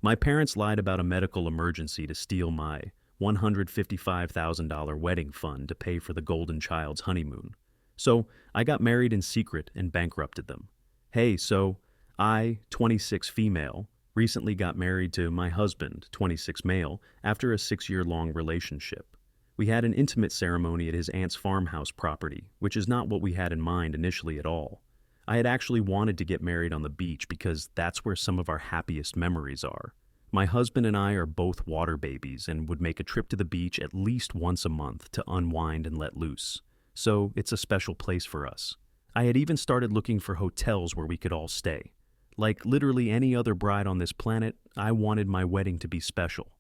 My parents lied about a medical emergency to steal my $155,000 wedding fund to pay for the golden child's honeymoon. So I got married in secret and bankrupted them. Hey, so I, 26 female, recently got married to my husband, 26 male, after a 6-year-long relationship. We had an intimate ceremony at his aunt's farmhouse property, which is not what we had in mind initially at all. I had actually wanted to get married on the beach because that's where some of our happiest memories are. My husband and I are both water babies and would make a trip to the beach at least once a month to unwind and let loose. So it's a special place for us. I had even started looking for hotels where we could all stay. Like literally any other bride on this planet, I wanted my wedding to be special.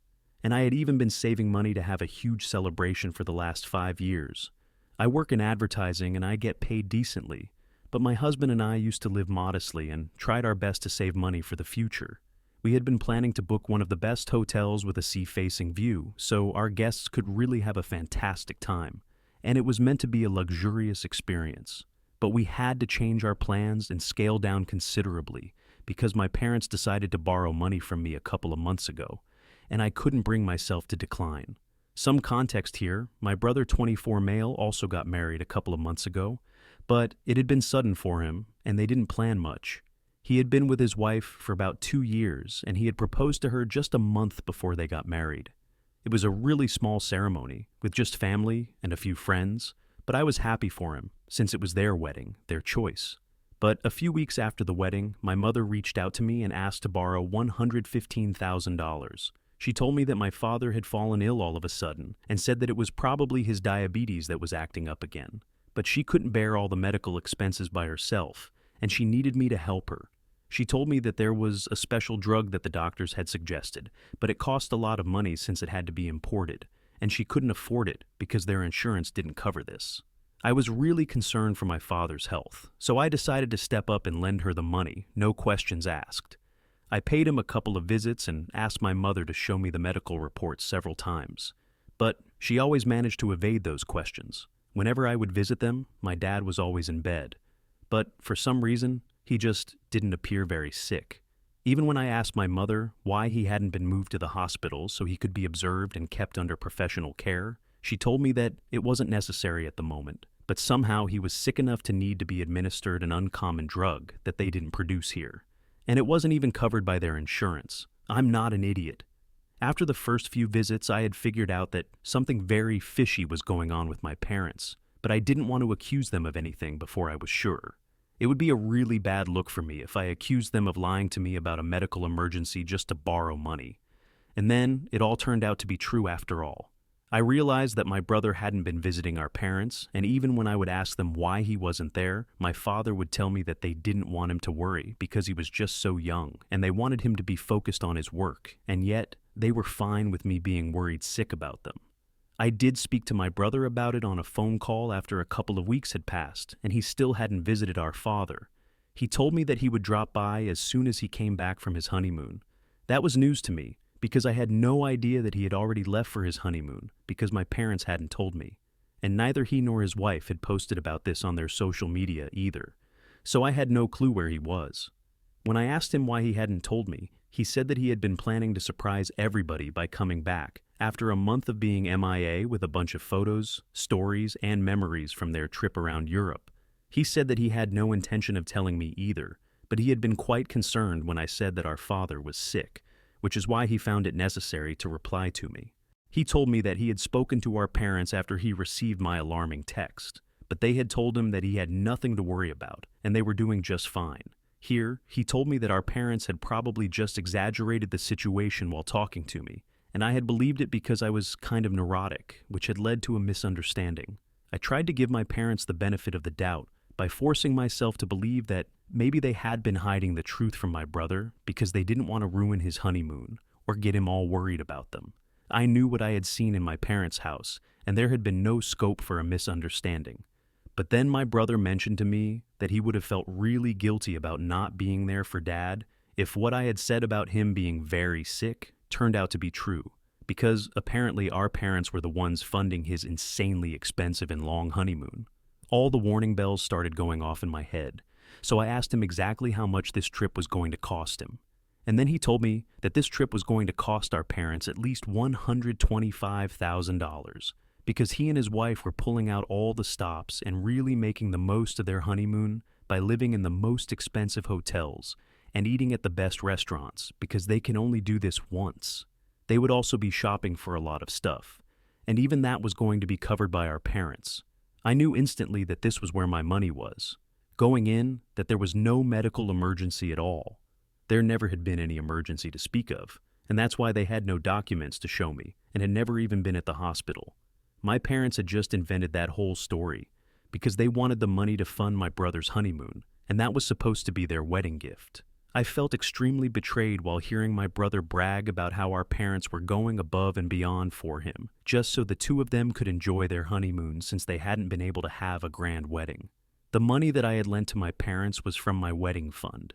And I had even been saving money to have a huge celebration for the last 5 years. I work in advertising and I get paid decently, but my husband and I used to live modestly and tried our best to save money for the future. We had been planning to book one of the best hotels with a sea-facing view, so our guests could really have a fantastic time, and it was meant to be a luxurious experience. But we had to change our plans and scale down considerably because my parents decided to borrow money from me a couple of months ago, and I couldn't bring myself to decline. Some context here, my brother 24 male also got married a couple of months ago, but it had been sudden for him, and they didn't plan much. He had been with his wife for about 2 years, and he had proposed to her just a month before they got married. It was a really small ceremony, with just family and a few friends, but I was happy for him, since it was their wedding, their choice. But a few weeks after the wedding, my mother reached out to me and asked to borrow $115,000. She told me that my father had fallen ill all of a sudden, and said that it was probably his diabetes that was acting up again. But she couldn't bear all the medical expenses by herself, and she needed me to help her. She told me that there was a special drug that the doctors had suggested, but it cost a lot of money since it had to be imported, and she couldn't afford it because their insurance didn't cover this. I was really concerned for my father's health, so I decided to step up and lend her the money, no questions asked. I paid him a couple of visits and asked my mother to show me the medical reports several times, but she always managed to evade those questions. Whenever I would visit them, my dad was always in bed, but for some reason, he just didn't appear very sick. Even when I asked my mother why he hadn't been moved to the hospital so he could be observed and kept under professional care, she told me that it wasn't necessary at the moment, but somehow he was sick enough to need to be administered an uncommon drug that they didn't produce here. And it wasn't even covered by their insurance. I'm not an idiot. After the first few visits, I had figured out that something very fishy was going on with my parents, but I didn't want to accuse them of anything before I was sure. It would be a really bad look for me if I accused them of lying to me about a medical emergency just to borrow money. And then it all turned out to be true after all. I realized that my brother hadn't been visiting our parents, and even when I would ask them why he wasn't there, my father would tell me that they didn't want him to worry because he was just so young, and they wanted him to be focused on his work, and yet they were fine with me being worried sick about them. I did speak to my brother about it on a phone call after a couple of weeks had passed, and he still hadn't visited our father. He told me that he would drop by as soon as he came back from his honeymoon. That was news to me, because I had no idea that he had already left for his honeymoon, because my parents hadn't told me. And neither he nor his wife had posted about this on their social media either, so I had no clue where he was. When I asked him why he hadn't told me, he said that he had been planning to surprise everybody by coming back, after a month of being MIA with a bunch of photos, stories, and memories from their trip around Europe. He said that he had no intention of telling me either, but he had been quite concerned when I said that our father was sick, which is why he found it necessary to reply to me. He told me that he had spoken to our parents after he received my alarming text, but they had told him that he had nothing to worry about, and they were doing just fine. Here, he told me that our parents had probably just exaggerated the situation while talking to me, and I had believed it because I was kind of neurotic, which had led to a misunderstanding. I tried to give my parents the benefit of the doubt by forcing myself to believe that maybe they had been hiding the truth from my brother because they didn't want to ruin his honeymoon or get him all worried about them. I knew what I had seen in my parents' house, and there had been no scope for a misunderstanding. But then my brother mentioned to me that he would have felt really guilty about not being there for Dad if what I had said about him being very sick turned out to be true, because apparently our parents were the ones funding his insanely expensive and long honeymoon. All the warning bells started going off in my head, so I asked him exactly how much this trip was going to cost him. And then he told me that this trip was going to cost our parents at least $125,000 because he and his wife were pulling out all the stops and really making the most of their honeymoon by living in the most expensive hotels and eating at the best restaurants because they can only do this once. They would also be shopping for a lot of stuff, and even that was going to be covered by our parents. I knew instantly that this was where my money was. Going in, that there was no medical emergency at all. There never had been any emergency to speak of, and that's why they had no documents to show me and had never even been at the hospital. My parents had just invented that whole story because they wanted the money to fund my brother's honeymoon, and that was supposed to be their wedding gift. I felt extremely betrayed while hearing my brother brag about how our parents were going above and beyond for him, just so the two of them could enjoy their honeymoon since they hadn't been able to have a grand wedding. The money that I had lent to my parents was from my wedding fund,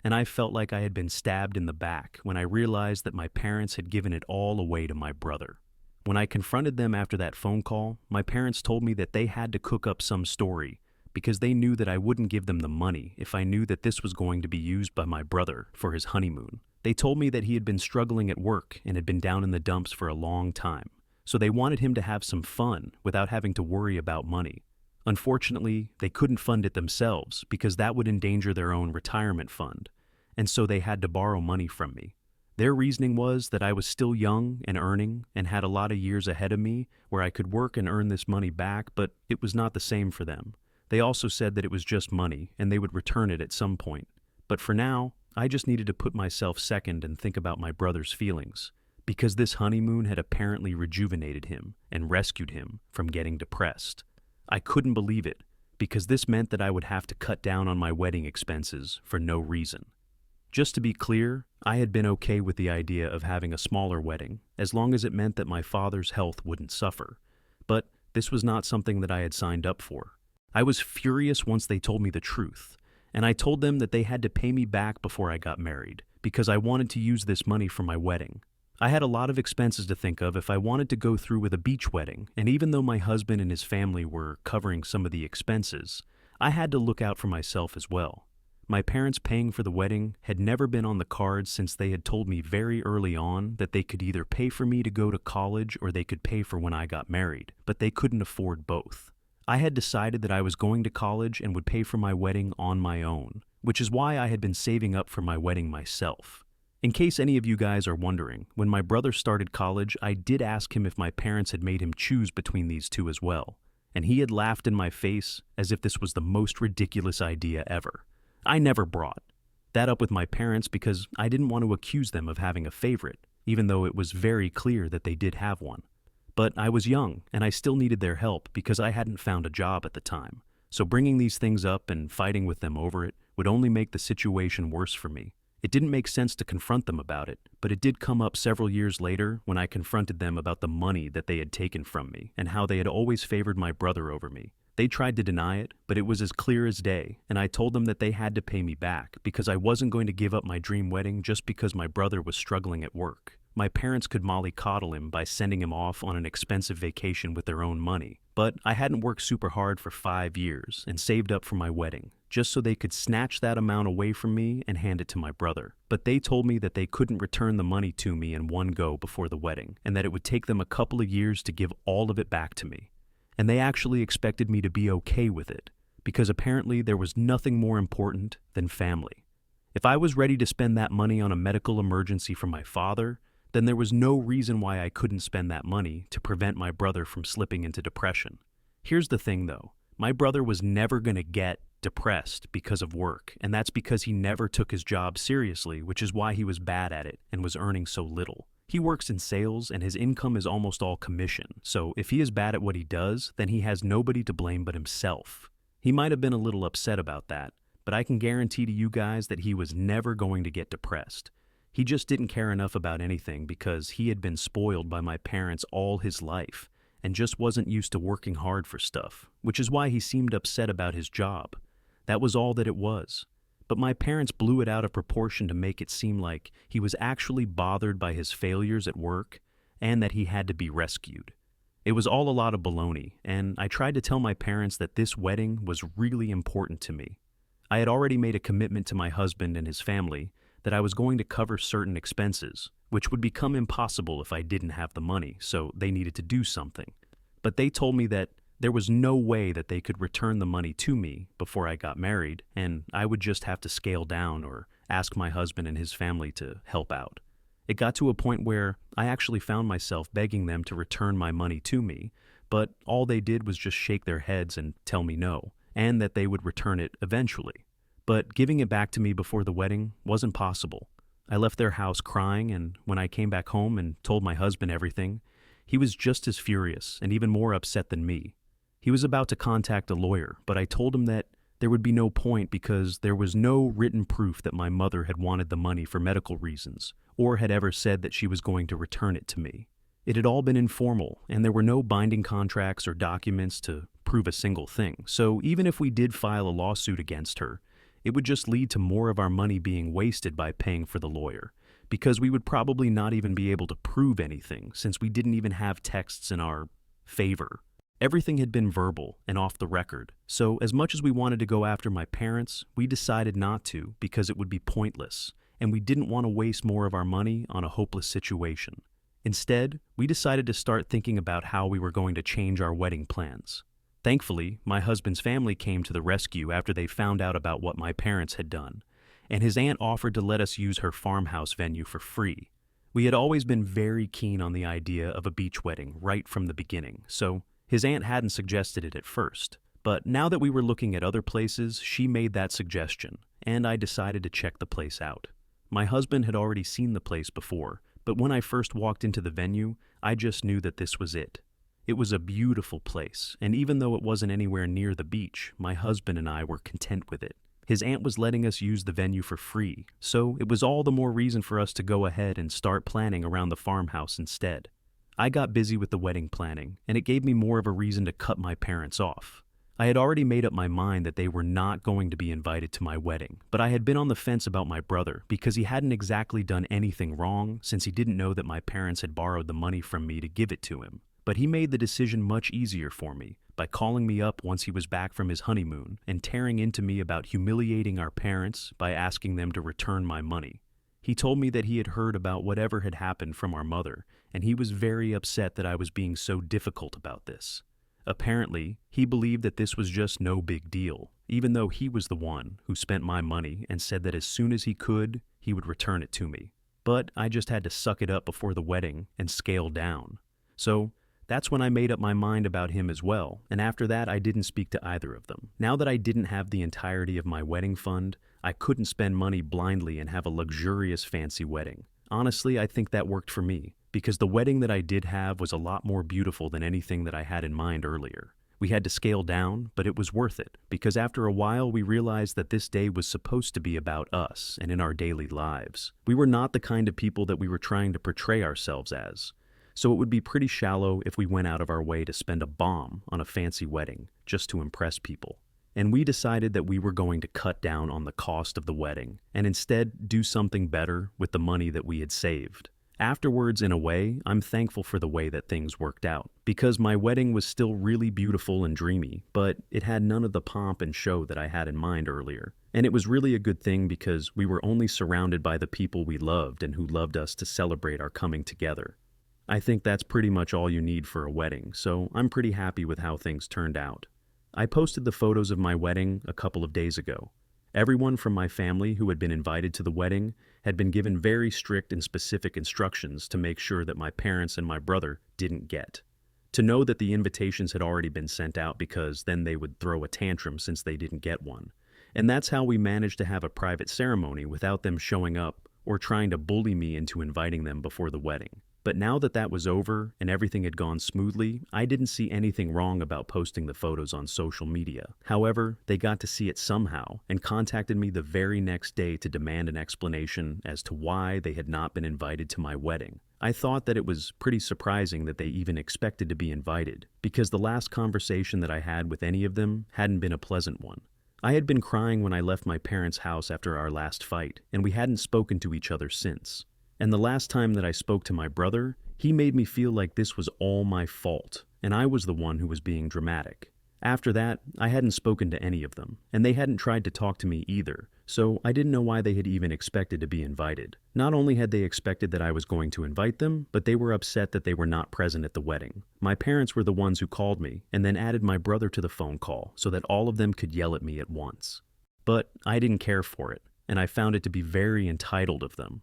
and I felt like I had been stabbed in the back when I realized that my parents had given it all away to my brother. When I confronted them after that phone call, my parents told me that they had to cook up some story because they knew that I wouldn't give them the money if I knew that this was going to be used by my brother for his honeymoon. They told me that he had been struggling at work and had been down in the dumps for a long time, so they wanted him to have some fun without having to worry about money. Unfortunately, they couldn't fund it themselves because that would endanger their own retirement fund, and so they had to borrow money from me. Their reasoning was that I was still young and earning and had a lot of years ahead of me where I could work and earn this money back, but it was not the same for them. They also said that it was just money and they would return it at some point. But for now, I just needed to put myself second and think about my brother's feelings, because this honeymoon had apparently rejuvenated him and rescued him from getting depressed. I couldn't believe it, because this meant that I would have to cut down on my wedding expenses for no reason. Just to be clear, I had been okay with the idea of having a smaller wedding, as long as it meant that my father's health wouldn't suffer. But this was not something that I had signed up for. I was furious once they told me the truth, and I told them that they had to pay me back before I got married, because I wanted to use this money for my wedding. I had a lot of expenses to think of if I wanted to go through with a beach wedding, and even though my husband and his family were covering some of the expenses, I had to look out for myself as well. My parents paying for the wedding had never been on the cards since they had told me very early on that they could either pay for me to go to college or they could pay for when I got married, but they couldn't afford both. I had decided that I was going to college and would pay for my wedding on my own, which is why I had been saving up for my wedding myself. In case any of you guys are wondering, when my brother started college, I did ask him if my parents had made him choose between these two as well, and he had laughed in my face as if this was the most ridiculous idea ever. I never brought that up with my parents because I didn't want to accuse them of having a favorite, even though it was very clear that they did have one. But I was young, and I still needed their help because I hadn't found a job at the time, so bringing these things up and fighting with them over it would only make the situation worse for me. It didn't make sense to confront them about it, but it did come up several years later when I confronted them about the money that they had taken from me and how they had always favored my brother over me. They tried to deny it, but it was as clear as day, and I told them that they had to pay me back because I wasn't going to give up my dream wedding just because my brother was struggling at work. My parents could mollycoddle him by sending him off on an expensive vacation with their own money, but I hadn't worked super hard for 5 years and saved up for my wedding, just so they could snatch that amount away from me and hand it to my brother. But they told me that they couldn't return the money to me in one go before the wedding, and that it would take them a couple of years to give all of it back to me. And they actually expected me to be okay with it, because apparently there was nothing more important than family. If I was ready to spend that money on a medical emergency for my father, then there was no reason why I couldn't spend that money to prevent my brother from slipping into depression. Here's the thing though, my brother was never going to get depressed because of work, and that's because he never took his job seriously, which is why he was bad at it and was earning so little. He works in sales and his income is almost all commission, so if he is bad at what he does, then he has nobody to blame but himself. He might have been a little upset about that, but I can guarantee to you guys that he was never going to get depressed. He just didn't care enough about anything because he had been spoiled by my parents all his life and just wasn't used to working hard for stuff, which is why he seemed upset about his job. That was all that it was. But my parents blew it out of proportion to make it seem like he was actually bothered by his failures at work and that he had to be rescued. It was all a lot of baloney, and I tried to tell my parents that this wedding was really important to me. I had already made a commitment to my husband and his family that I was going to cover certain expenses, which would become impossible if I didn't have the money, so they needed to do something. But they told me that there was no way that they could return the money to me before I got married, and I would just have to scale down or ask my husband and his family to help out. It got to a point where I actually found myself begging them to return my money to me, but all they did was just shake their heads and tell me no, and that they would return it eventually. But giving it back to me before the wedding wasn't possible. I left their house crying, and when I came back home and told my husband everything, he was just as furious and even more upset than me. He was about to contact a lawyer, but I told him that there would be no point because there was no written proof that my mother had wanted the money for medical reasons, or had ever said that she was going to return it to me. It had all been informal, and there were no binding contracts or documents to prove a single thing, so even if we did file a lawsuit against her, it would just lead to more of our money being wasted by paying for the lawyer, because we would probably not even be able to prove anything since we didn't even have texts in our favor. Everything had been verbal and off the record, so as much as we wanted to go after my parents, we decided not to because it would be pointless, and we didn't want to waste more of our money on a hopeless situation. Instead, we decided to start thinking about how we were going to change our wedding plans. Thankfully, my husband's family came to the rescue after they found out about what my parents had done, and his aunt offered to let us use her farmhouse venue for free. We had always been very keen on the idea of a beach wedding right from the beginning, so his aunt hadn't suggested it at first. But now that we were looking at other places, she made that suggestion, and I decided to check the place out. My husband had already seen the place before, but when I first walked into the venue, I just knew that this was it. It was a beautiful place, and even though it wasn't anywhere near the beach, my husband and I were content with it. His aunt was letting us use the venue for free, so it was all the more reason for us to go ahead and start planning around the farmhouse instead. I got busy with the wedding planning, and it gave me more of a reason to cut my parents off. I had already made up my mind that they were not going to be invited to my wedding, but I had been on the fence about my brother because he hadn't exactly done anything wrong since he didn't know that my parents had borrowed the money from me to give it to him. But he made the decision much easier for me by calling me up once he was back from his honeymoon and tearing into me about humiliating our parents by asking them to return my money. He told me that he had heard about whatever had happened from our mother, and he was very upset that I was being so difficult about this. Apparently, he believed that this was just no big deal, even though he was the one who spent my money and said that as soon as he could, he would return it to me. But I just had to suck it up before the wedding and scale down. So that's when I made up my mind about him as well, and after that I didn't speak to either of them. Now that I didn't have the entirety of my wedding fund, I couldn't spend money blindly and have a luxurious fancy wedding. Honestly, I think that worked for me, because the wedding that I did have was a lot more beautiful than anything that I had in mind earlier. We had to scale down, but it was worth it, because after a while we realized that this day was supposed to be about us and in our daily lives. We were not the kind of people that we were trying to portray ourselves as. So it would be pretty shallow if we went out of our way to spend a bomb on a fancy wedding just to impress people. And we decided that we were going to cut down on the cost of the wedding and instead do something better with the money that we had saved. Afterwards, in a way, I'm thankful for the way that things worked out, because my wedding was still really beautiful and dreamy, but it had none of the pomp and show that I had in mind earlier. And it was really a good thing because we were only surrounded by the people we loved and who loved us to celebrate our coming together. I think that's pretty much all you need for a wedding, so I'm pretty happy with how things turned out. I posted the photos of my wedding a couple of days ago. Everyone from my family who had been invited to the wedding had been given very strict and specific instructions to make sure that my parents and my brother didn't get. To know that the invitations had already been sent out because then they would throw a tantrum since they didn't get one. And that's how we managed to have a private ceremony without them showing up or trying to bully me into inviting them before the wedding. But now that that was over and everything had gone smoothly, I didn't see anything wrong about posting the photos on social media. However, they got to see it somehow and contacted me the very next day to demand an explanation as to why they had not been invited to my wedding. I thought that it was pretty surprising that they even expected to be invited, because the last conversation that I had with any of them hadn't been a pleasant one. I had been crying when I left my parents' house after our last fight, and we hadn't spoken to each other since. And the last time that I spoke to my brother, he made me feel like this was all my fault, and I was the one who was being dramatic. After that, I hadn't spoken to any of them, and they hadn't tried to talk to me either, So I didn't know why they had even expected to be invited. Not only had they expected that I was going to invite them, but they were upset that they were not present at the wedding. My parents were the ones who called me and then added my brother to the phone call so that all of them could yell at me at once. But I didn't care for it, and I found it to be very entitled of them.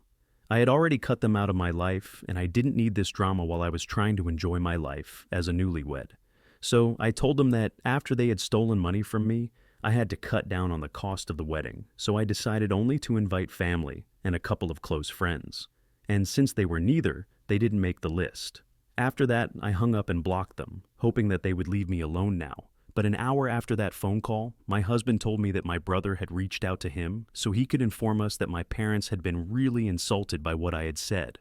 I had already cut them out of my life, and I didn't need this drama while I was trying to enjoy my life as a newlywed. So I told them that after they had stolen money from me, I had to cut down on the cost of the wedding, so I decided only to invite family and a couple of close friends. And since they were neither, they didn't make the list. After that, I hung up and blocked them, hoping that they would leave me alone now. But an hour after that phone call, my husband told me that my brother had reached out to him so he could inform us that my parents had been really insulted by what I had said.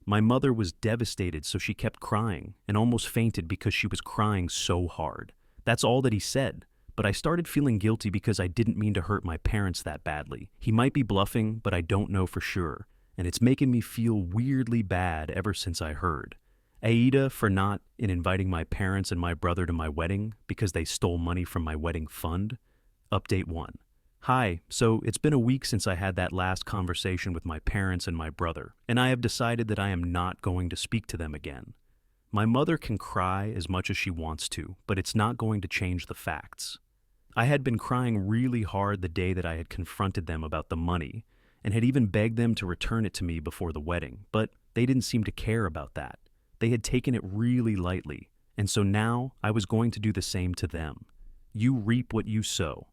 My mother was devastated, so she kept crying and almost fainted because she was crying so hard. That's all that he said. But I started feeling guilty because I didn't mean to hurt my parents that badly. He might be bluffing, but I don't know for sure. And it's making me feel weirdly bad ever since I heard. Aida for not in inviting my parents and my brother to my wedding because they stole money from my wedding fund. Update 1. Hi, so it's been a week since I had that last conversation with my parents and my brother, and I have decided that I am not going to speak to them again. My mother can cry as much as she wants to, but it's not going to change the facts. I had been crying really hard the day that I had confronted them about the money, and had even begged them to return it to me before the wedding, but they didn't seem to care about that. They had taken it really lightly, and so now I was going to do the same to them. You reap what you sow.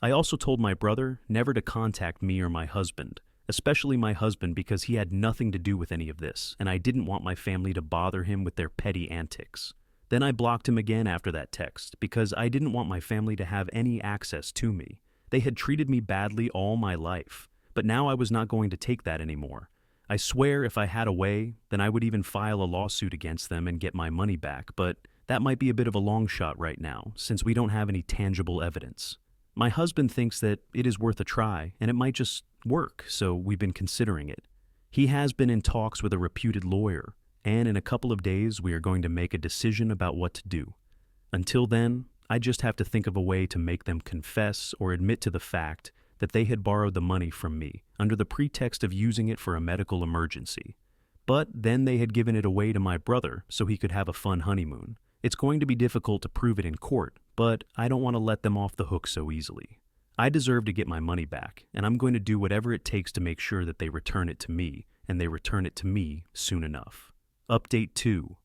I also told my brother never to contact me or my husband, especially my husband because he had nothing to do with any of this, and I didn't want my family to bother him with their petty antics. Then I blocked him again after that text because I didn't want my family to have any access to me. They had treated me badly all my life, but now I was not going to take that anymore. I swear if I had a way, then I would even file a lawsuit against them and get my money back, but that might be a bit of a long shot right now, since we don't have any tangible evidence. My husband thinks that it is worth a try, and it might just work, so we've been considering it. He has been in talks with a reputed lawyer, and in a couple of days we are going to make a decision about what to do. Until then, I just have to think of a way to make them confess or admit to the fact that they had borrowed the money from me under the pretext of using it for a medical emergency. But then they had given it away to my brother so he could have a fun honeymoon. It's going to be difficult to prove it in court, but I don't want to let them off the hook so easily. I deserve to get my money back, and I'm going to do whatever it takes to make sure that they return it to me, and they return it to me soon enough. Update 2.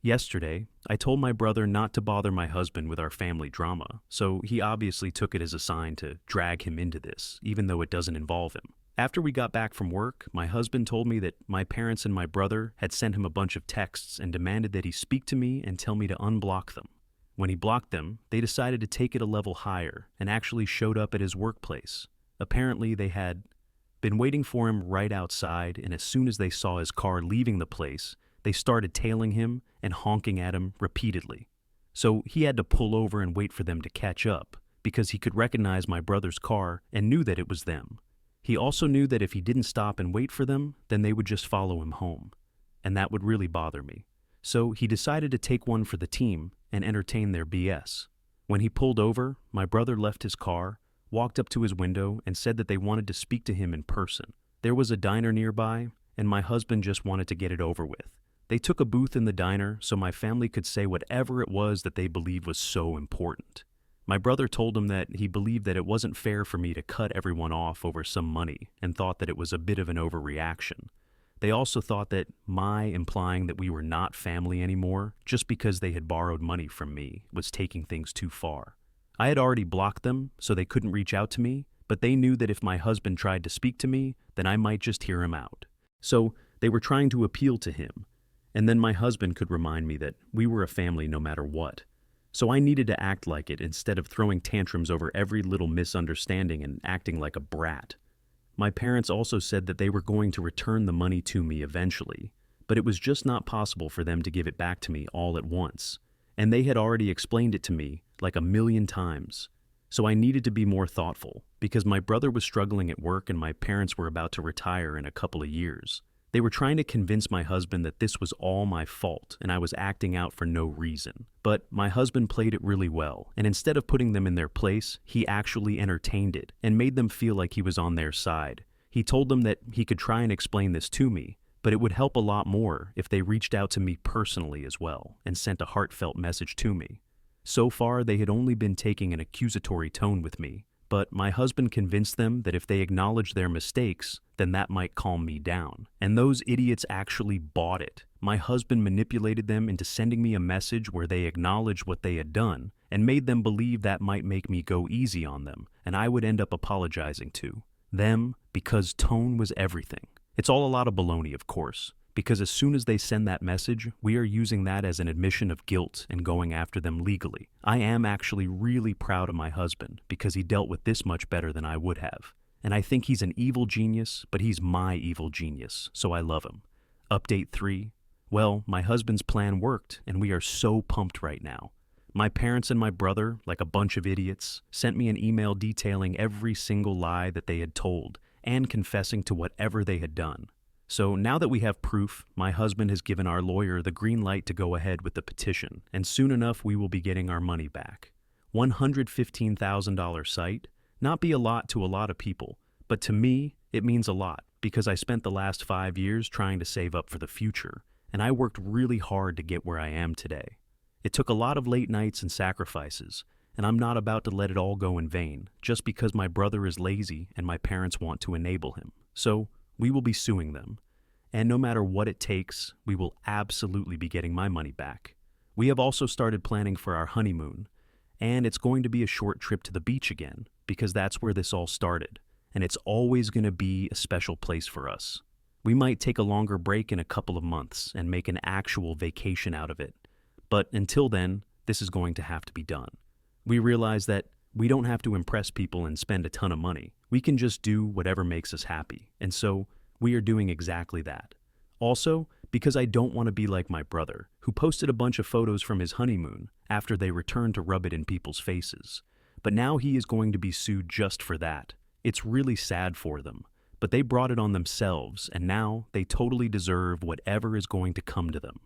Yesterday, I told my brother not to bother my husband with our family drama, so he obviously took it as a sign to drag him into this, even though it doesn't involve him. After we got back from work, my husband told me that my parents and my brother had sent him a bunch of texts and demanded that he speak to me and tell me to unblock them. When he blocked them, they decided to take it a level higher and actually showed up at his workplace. Apparently, they had been waiting for him right outside, and as soon as they saw his car leaving the place, they started tailing him and honking at him repeatedly. So he had to pull over and wait for them to catch up, because he could recognize my brother's car and knew that it was them. He also knew that if he didn't stop and wait for them, then they would just follow him home. And that would really bother me. So he decided to take one for the team and entertain their BS. When he pulled over, my brother left his car, walked up to his window, and said that they wanted to speak to him in person. There was a diner nearby, and my husband just wanted to get it over with. They took a booth in the diner so my family could say whatever it was that they believed was so important. My brother told him that he believed that it wasn't fair for me to cut everyone off over some money and thought that it was a bit of an overreaction. They also thought that my implying that we were not family anymore just because they had borrowed money from me was taking things too far. I had already blocked them so they couldn't reach out to me, but they knew that if my husband tried to speak to me, then I might just hear him out. So they were trying to appeal to him, and then my husband could remind me that we were a family no matter what. So I needed to act like it instead of throwing tantrums over every little misunderstanding and acting like a brat. My parents also said that they were going to return the money to me eventually, but it was just not possible for them to give it back to me all at once, and they had already explained it to me like 1,000,000 times. So I needed to be more thoughtful, because my brother was struggling at work and my parents were about to retire in a couple of years. They were trying to convince my husband that this was all my fault and I was acting out for no reason. But my husband played it really well, and instead of putting them in their place, he actually entertained it and made them feel like he was on their side. He told them that he could try and explain this to me, but it would help a lot more if they reached out to me personally as well and sent a heartfelt message to me. So far, they had only been taking an accusatory tone with me, but my husband convinced them that if they acknowledged their mistakes, then that might calm me down. And those idiots actually bought it. My husband manipulated them into sending me a message where they acknowledged what they had done and made them believe that might make me go easy on them, and I would end up apologizing to them because tone was everything. It's all a lot of baloney, of course, because as soon as they send that message, we are using that as an admission of guilt and going after them legally. I am actually really proud of my husband because he dealt with this much better than I would have. And I think he's an evil genius, but he's my evil genius, so I love him. Update 3. Well, my husband's plan worked, and we are so pumped right now. My parents and my brother, like a bunch of idiots, sent me an email detailing every single lie that they had told and confessing to whatever they had done. So now that we have proof, my husband has given our lawyer the green light to go ahead with the petition, and soon enough we will be getting our money back. $115,000 site? Not be a lot to a lot of people, but to me, it means a lot because I spent the last 5 years trying to save up for the future, and I worked really hard to get where I am today. It took a lot of late nights and sacrifices, and I'm not about to let it all go in vain just because my brother is lazy and my parents want to enable him. So, we will be suing them, and no matter what it takes, we will absolutely be getting my money back. We have also started planning for our honeymoon, and it's going to be a short trip to the beach again, because that's where this all started, and it's always going to be a special place for us. We might take a longer break in a couple of months and make an actual vacation out of it, but until then, this is going to have to be done. We realize that we don't have to impress people and spend a ton of money. We can just do whatever makes us happy, and so we are doing exactly that. Also, because I don't want to be like my brother, who posted a bunch of photos from his honeymoon after they returned to rub it in people's faces. But now he is going to be sued just for that. It's really sad for them, but they brought it on themselves, and now they totally deserve whatever is going to come to them.